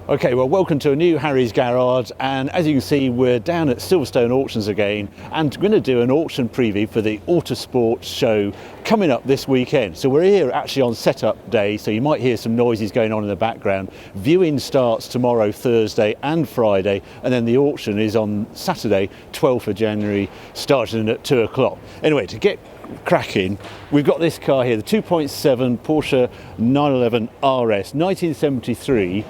Okay, well, welcome to a new Harry's Garage, and as you can see, we're down at Silverstone Auctions again, and we're going to do an auction preview for the Autosport show coming up this weekend. So we're here actually on setup day, so you might hear some noises going on in the background. Viewing starts tomorrow, Thursday and Friday, and then the auction is on Saturday, 12th of January, starting at 2 o'clock. Anyway, to get cracking, we've got this car here, the 2.7 Porsche 911 RS, 1973.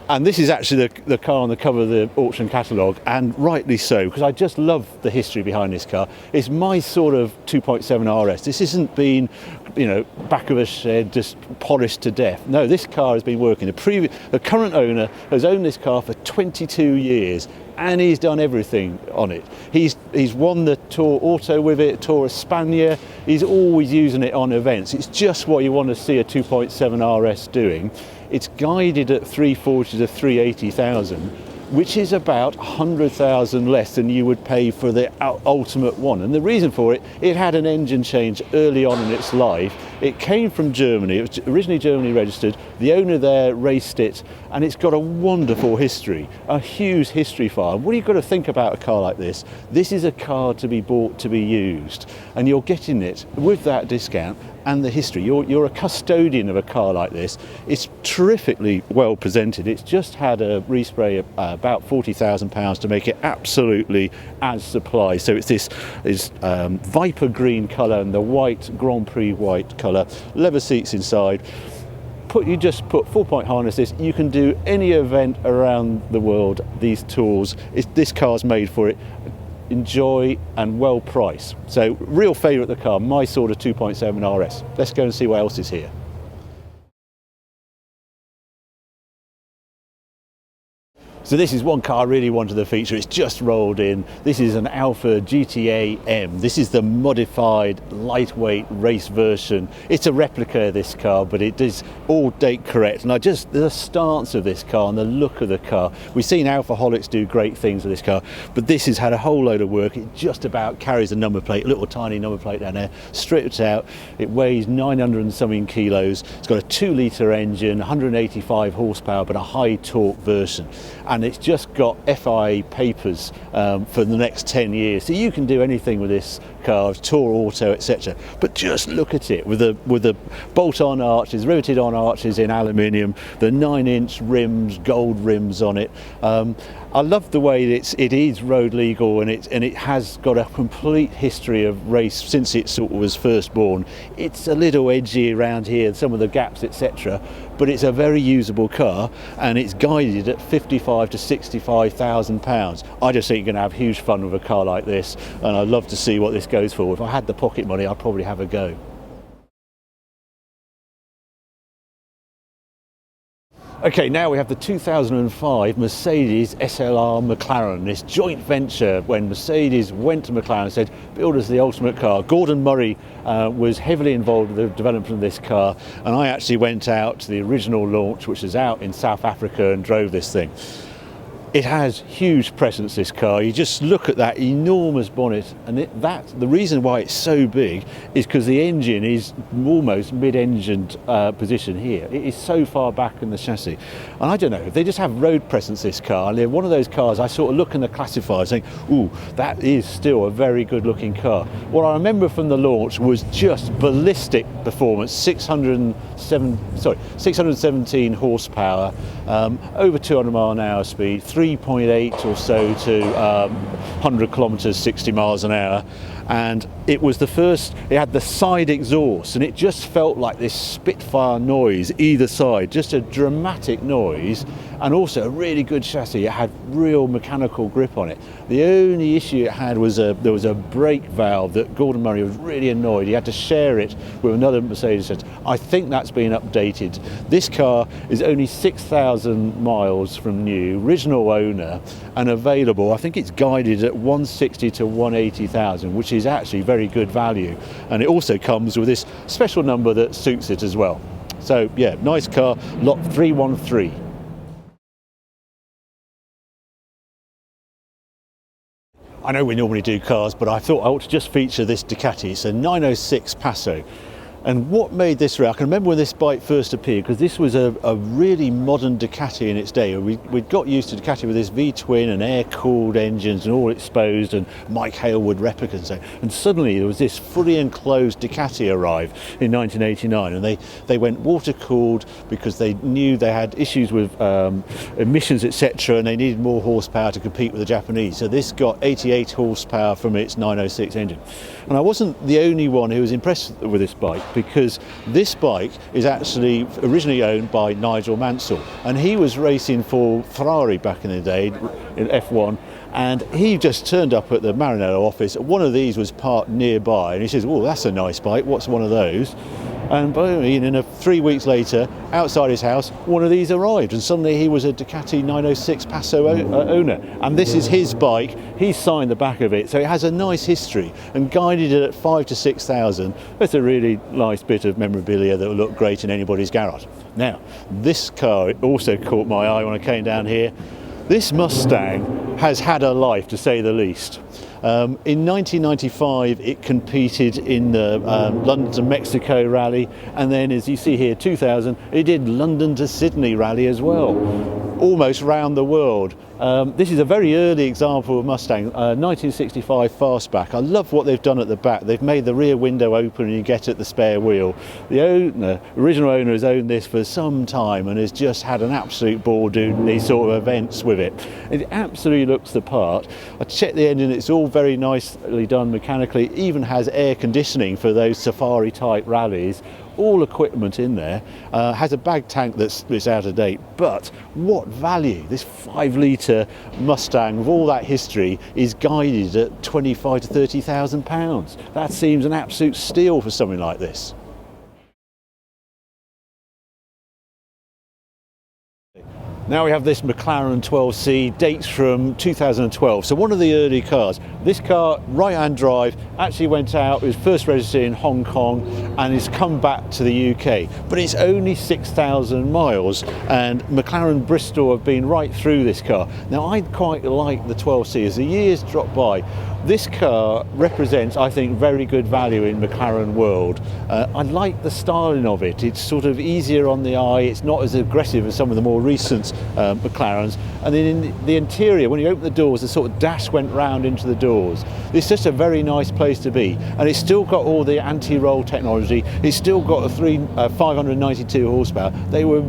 And this is actually the car on the cover of the auction catalogue, and rightly so, because I just love the history behind this car. It's my sort of 2.7 RS. This isn't been, back of a shed, just polished to death. No, this car has been working. The current owner has owned this car for 22 years, and he's done everything on it. He's won the Tour Auto with it, Tour España. He's always using it on events. It's just what you want to see a 2.7 RS doing. It's guided at 340 to 380,000, which is about 100,000 less than you would pay for the ultimate one. And the reason for it, it had an engine change early on in its life. It came from Germany. It was originally Germany registered. The owner there raced it, and it's got a wonderful history, a huge history file. What do you got to think about a car like this? This is a car to be bought to be used, and you're getting it with that discount and the history. You're a custodian of a car like this. It's terrifically well presented. It's just had a respray of about £40,000 to make it absolutely as supply. So it's this Viper green colour and the white Grand Prix white colour, leather seats inside. You just put 4-point harnesses. You can do any event around the world. These tools, this car's made for it. Enjoy and well priced. So real favourite of the car, my sort of 2.7 RS. Let's go and see what else is here. So this is one car I really wanted to feature. It's just rolled in. This is an Alfa GTA M. This is the modified lightweight race version. It's a replica of this car, but it is all date correct. And the stance of this car and the look of the car. We've seen Alfaholics do great things with this car, but this has had a whole load of work. It just about carries a number plate, a little tiny number plate down there, stripped out. It weighs 900 and something kilos. It's got a 2-litre engine, 185 horsepower, but a high torque version. And it's just got FIA papers for the next 10 years. So you can do anything with this car, Tour Auto, etc. But just look at it with the bolt-on arches, riveted on arches in aluminium, the 9-inch rims, gold rims on it. I love the way it is road legal, and it has got a complete history of race since it sort of was first born. It's a little edgy around here, some of the gaps, etc. But it's a very usable car, and it's guided at 55 to 65,000 pounds. I just think you're going to have huge fun with a car like this, and I'd love to see what this goes for. If I had the pocket money, I'd probably have a go. Okay, now we have the 2005 Mercedes SLR McLaren, this joint venture when Mercedes went to McLaren and said, build us the ultimate car. Gordon Murray was heavily involved with the development of this car, and I actually went out to the original launch, which is out in South Africa, and drove this thing. It has huge presence, this car. You just look at that enormous bonnet, and the reason why it's so big is because the engine is almost mid-engined position here. It is so far back in the chassis. And I don't know, they just have road presence, this car. And they're one of those cars I sort of look in the classifier saying, ooh, that is still a very good looking car. What I remember from the launch was just ballistic performance, 617 horsepower, over 200 mile an hour speed, 3.8 or so to 100 kilometers, 60 miles an hour. And it was the first, it had the side exhaust, and it just felt like this Spitfire noise either side, just a dramatic noise, and also a really good chassis. It had real mechanical grip on it. The only issue it had was there was a brake valve that Gordon Murray was really annoyed. He had to share it with another Mercedes. I think that's been updated. This car is only 6,000 miles from new, original owner, and available. I think it's guided at 160 to 180,000, which is actually very good value. And it also comes with this special number that suits it as well. So yeah, nice car, lot 313. I know we normally do cars, but I thought I ought to just feature this Ducati. It's a 906 Passo. And what made this rare, I can remember when this bike first appeared, because this was a really modern Ducati in its day. We'd got used to Ducati with this V-twin and air-cooled engines and all exposed and Mike Hailwood replicas. And suddenly there was this fully enclosed Ducati arrive in 1989, and they went water-cooled because they knew they had issues with emissions, etc., and they needed more horsepower to compete with the Japanese. So this got 88 horsepower from its 906 engine. And I wasn't the only one who was impressed with this bike, because this bike is actually originally owned by Nigel Mansell, and he was racing for Ferrari back in the day in F1, and he just turned up at the Maranello office. One of these was parked nearby, and he says, "Oh, that's a nice bike, what's one of those?" And 3 weeks later, outside his house, one of these arrived, and suddenly he was a Ducati 906 Passo owner. And this is his bike. He signed the back of it, so it has a nice history. And guided it at 5,000 to 6,000. That's a really nice bit of memorabilia that will look great in anybody's garage. Now, this car also caught my eye when I came down here. This Mustang has had a life, to say the least. In 1995 it competed in the London to Mexico rally, and then, as you see here, 2000 it did London to Sydney rally as well, almost round the world. This is a very early example of Mustang, 1965 fastback. I love what they've done at the back. They've made the rear window open and you get at the spare wheel. The original owner has owned this for some time and has just had an absolute ball doing these sort of events with it. It absolutely looks the part. I checked the engine, it's all very nicely done mechanically, it even has air conditioning for those safari type rallies. All equipment in there, has a bag tank that's out of date, but what value! This 5-litre Mustang with all that history is guided at 25,000 to 30,000 pounds. That seems an absolute steal for something like this. Now we have this McLaren 12C, dates from 2012, so one of the early cars. This car, right-hand drive, actually went out, it was first registered in Hong Kong and has come back to the UK, but it's only 6,000 miles, and McLaren Bristol have been right through this car. Now I quite like the 12C. As the years drop by, this car represents, I think, very good value in McLaren world. I like the styling of it. It's sort of easier on the eye, it's not as aggressive as some of the more recent McLarens. And then in the interior, when you open the doors, the sort of dash went round into the doors. It's just a very nice place to be, and it's still got all the anti-roll technology. It's still got a 592 horsepower. They were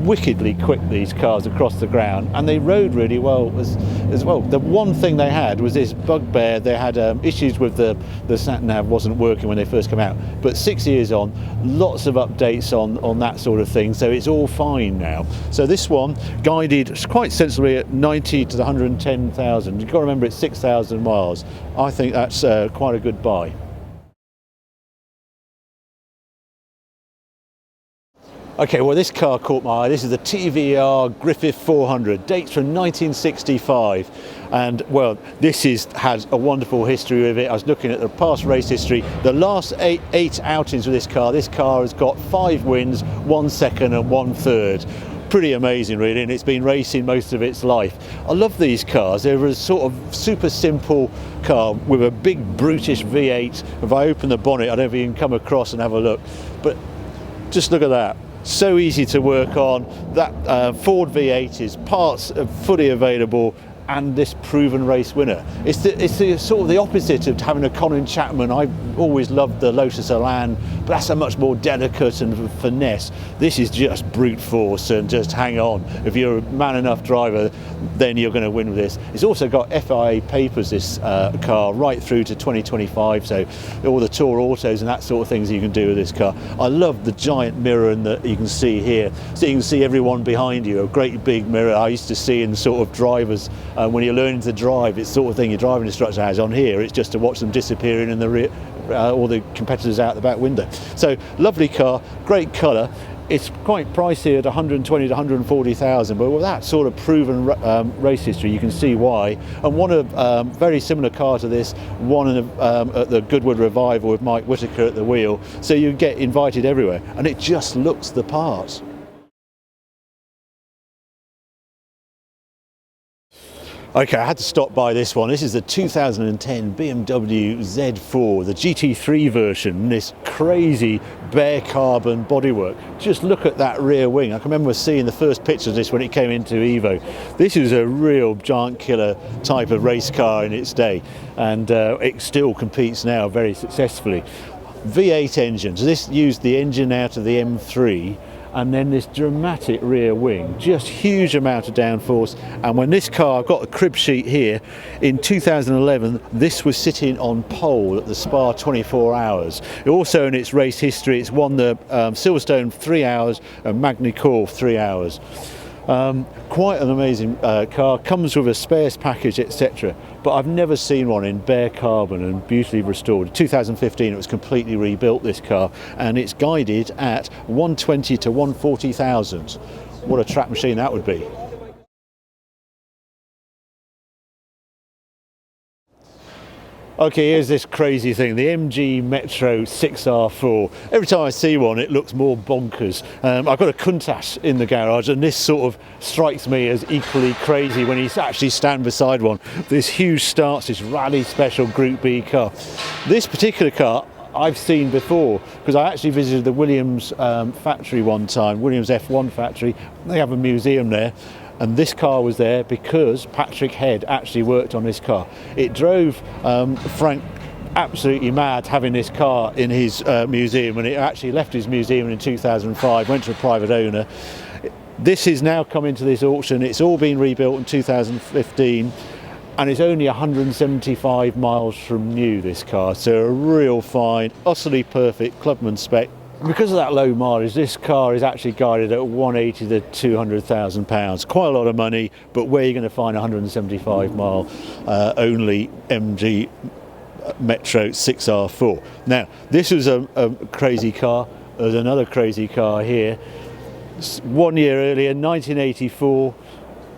wickedly quick, these cars, across the ground, and they rode really well as well. The one thing they had was this bugbear. They had issues with the sat-nav wasn't working when they first came out, but 6 years on, lots of updates on that sort of thing, so it's all fine now. So this one guided quite sensibly at 90 to 110,000. You've got to remember it's 6,000 miles. I think that's quite a good buy. Okay, well, this car caught my eye. This is the TVR Griffin 400, dates from 1965, and well, this has a wonderful history with it. I was looking at the past race history. The last eight outings with this car has got 5 wins, 1 second and 1 third. Pretty amazing, really, and it's been racing most of its life. I love these cars. They're a sort of super simple car with a big brutish V8. If I open the bonnet, I don't know if you can come across and have a look, but just look at that. So easy to work on. That Ford V8 is parts fully available, and this proven race winner. It's the sort of the opposite of having a Colin Chapman. I've always loved the Lotus Elan, but that's a much more delicate and finesse. This is just brute force and just hang on. If you're a man enough driver, then you're going to win with this. It's also got FIA papers, this car, right through to 2025, so all the Tour Autos and that sort of things you can do with this car. I love the giant mirror that you can see here, so you can see everyone behind you, a great big mirror I used to see in sort of drivers when you're learning to drive. It's the sort of thing your driving instructor has. On here it's just to watch them disappearing in the rear, all the competitors out the back window. So lovely car, great colour. It's quite pricey at 120 to 140,000, but with that sort of proven race history, you can see why. And one of very similar car to this, one at the Goodwood Revival with Mike Whitaker at the wheel. So you get invited everywhere, and it just looks the part. Okay, I had to stop by this one. This is the 2010 BMW Z4, the GT3 version, this crazy bare carbon bodywork. Just look at that rear wing. I can remember seeing the first picture of this when it came into Evo. This is a real giant killer type of race car in its day, and it still competes now very successfully. V8 engine, so this used the engine out of the M3, and then this dramatic rear wing, just huge amount of downforce. And when this car, I've got a crib sheet here, in 2011 this was sitting on pole at the Spa 24 Hours. Also in its race history it's won the Silverstone 3 hours and Magny-Cours 3 hours. Quite an amazing car, comes with a spares package, etc. But I've never seen one in bare carbon and beautifully restored. In 2015 it was completely rebuilt, this car, and it's guided at 120 to 140,000. What a track machine that would be. Okay, here's this crazy thing, the MG Metro 6R4. Every time I see one it looks more bonkers. I've got a Countach in the garage, and this sort of strikes me as equally crazy when you actually stand beside one. This huge starts, this rally special Group B car. This particular car I've seen before because I actually visited the Williams factory one time, Williams F1 factory. They have a museum there. And this car was there because Patrick Head actually worked on this car. It drove Frank absolutely mad having this car in his museum, and it actually left his museum in 2005, went to a private owner. This has now come into this auction. It's all been rebuilt in 2015, and it's only 175 miles from new, this car. So a real fine, utterly perfect clubman spec. Because of that low mileage, this car is actually guided at 180 to 200,000 pounds. Quite a lot of money, but where are you going to find a 175 mile only MG Metro 6R4? Now, this was a crazy car. There's another crazy car here. 1 year earlier, 1984,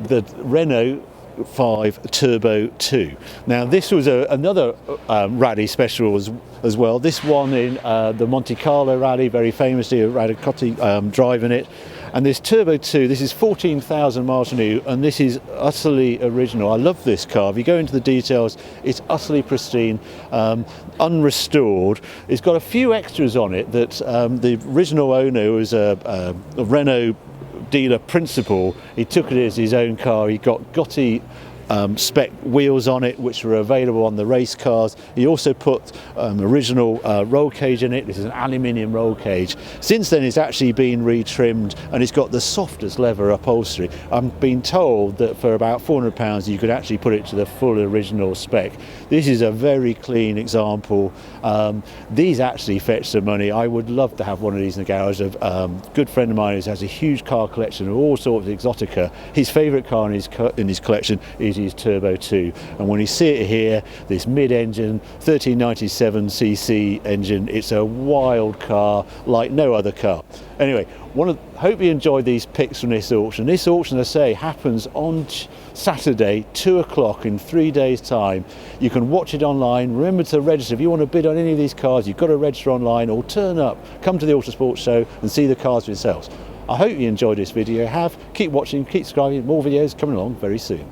the Renault 5 Turbo 2. Now this was another rally special as well. This one in the Monte Carlo rally, very famously, Ducati driving it. And this Turbo 2, this is 14,000 miles new, and this is utterly original. I love this car. If you go into the details, it's utterly pristine, unrestored. It's got a few extras on it that the original owner was a Renault dealer principal. He took it as his own car. He got Gotti spec wheels on it, which were available on the race cars. He also put original roll cage in it. This is an aluminium roll cage. Since then it's actually been retrimmed, and it's got the softest leather upholstery. I've been told that for about £400 you could actually put it to the full original spec. This is a very clean example. These actually fetch some money. I would love to have one of these in the garage. A good friend of mine who has a huge car collection of all sorts of exotica. His favourite car in his collection is his Turbo 2, and when you see it here, this mid-engine 1397cc engine, it's a wild car like no other car. Anyway, hope you enjoyed these pics from this auction. This auction, as I say, happens on Saturday, 2 o'clock in 3 days' time. You can watch it online. Remember to register. If you want to bid on any of these cars, you've got to register online or turn up, come to the Autosport show and see the cars for yourselves. I hope you enjoyed this video. Keep watching, keep subscribing, more videos coming along very soon.